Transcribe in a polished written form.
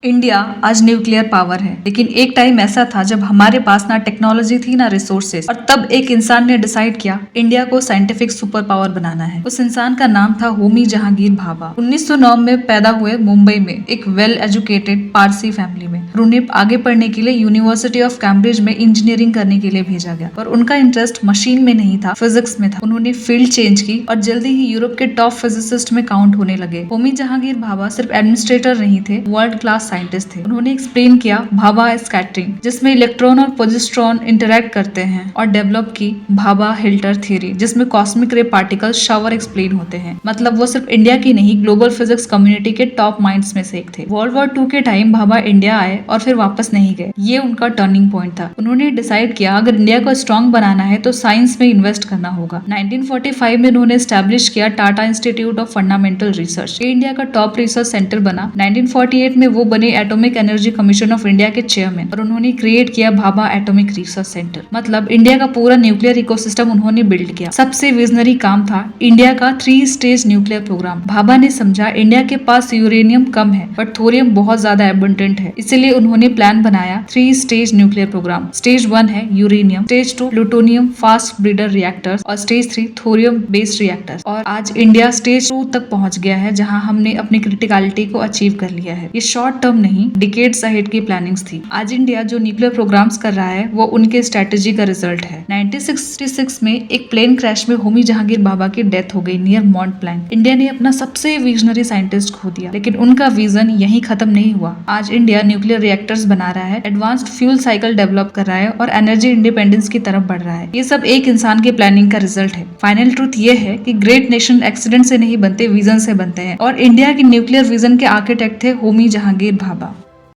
India आज nuclear power है, लेकिन एक टाइम ऐसा था जब हमारे पास ना टेक्नोलॉजी थी ना रिसोर्सेज, और तब एक इंसान ने डिसाइड किया इंडिया को साइंटिफिक सुपर पावर बनाना है। उस इंसान का नाम था होमी जहांगीर भाभा। 1909 में पैदा हुए मुंबई में एक वेल एजुकेटेड पारसी फैमिली में। उन्हें आगे पढ़ने के लिए यूनिवर्सिटी ऑफ कैम्ब्रिज में इंजीनियरिंग करने के लिए भेजा गया, पर उनका इंटरेस्ट मशीन में नहीं था, फिजिक्स में था। उन्होंने फील्ड चेंज की और जल्दी ही यूरोप के टॉप फिजिसिस्ट में काउंट होने लगे। होमी जहांगीर भाभा सिर्फ एडमिनिस्ट्रेटर नहीं थे, वर्ल्ड क्लास साइंटिस्ट थे। उन्होंने एक्सप्लेन किया भाभा स्कैटरिंग, जिसमें इलेक्ट्रॉन और पोजिस्ट्रॉन इंटरैक्ट करते हैं, और डेवलप की भाभा हिल्टर थ्योरी, जिसमें कॉस्मिक रे पार्टिकल शावर एक्सप्लेन होते हैं। मतलब वो सिर्फ इंडिया की नहीं, ग्लोबल फिजिक्स कम्युनिटी के टॉप माइंड्स में से एक थे। वर्ल्ड वॉर 2 के टाइम भाभा इंडिया आए और फिर वापस नहीं गए। ये उनका टर्निंग पॉइंट था। उन्होंने डिसाइड किया अगर इंडिया को स्ट्रॉन्ग बनाना है तो साइंस में इन्वेस्ट करना होगा। 1945 में उन्होंने स्टैब्लिश किया Tata institute of fundamental research. India का टॉप रिसर्च सेंटर बना। 1948 में वो बने atomic energy commission of India के चेयरमैन, और उन्होंने क्रिएट किया भाभा एटॉमिक रिसर्च सेंटर। मतलब इंडिया का पूरा न्यूक्लियर इकोसिस्टम उन्होंने बिल्ड किया। सबसे विजनरी काम था इंडिया का 3 स्टेज न्यूक्लियर प्रोग्राम। भाभा ने समझा इंडिया के पास यूरेनियम कम है बट थोरियम बहुत ज्यादा एबंडेंट है, इसलिए उन्होंने प्लान बनाया 3 स्टेज न्यूक्लियर प्रोग्राम। स्टेज 1 है uranium, stage 2 plutonium fast breeder reactors, और स्टेज 3 थोरियम बेस्ड रिएक्टर्स। और आज इंडिया स्टेज 2 तक पहुंच गया है, जहां हमने अपनी क्रिटिकलिटी को अचीव कर लिया है। ये शॉर्ट टर्म नहीं, डिकेड्स अहेड की प्लानिंग्स थी। आज इंडिया जो न्यूक्लियर प्रोग्राम्स कर रहा है वो उनके स्ट्रेटेजी का रिजल्ट है। 1966 में एक प्लेन क्रैश में होमी जहांगीर भाभा की डेथ हो गई नियर मॉन्ट प्लैंक। इंडिया ने अपना सबसे विजनरी साइंटिस्ट खो दिया, लेकिन उनका विजन यहीं खत्म नहीं हुआ। आज इंडिया न्यूक्लियर रिएक्टर्स बना रहा है, एडवांस्ड फ्यूल साइकिल डेवलप कर रहा है, और एनर्जी इंडिपेंडेंस की तरफ बढ़ रहा है। ये सब एक इंसान के प्लानिंग का रिजल्ट है। फाइनल ट्रूथ ये है कि ग्रेट नेशन एक्सीडेंट से नहीं बनते, विजन से बनते हैं, और इंडिया की न्यूक्लियर विजन के आर्किटेक्ट थे होमी जहांगीर भाभा।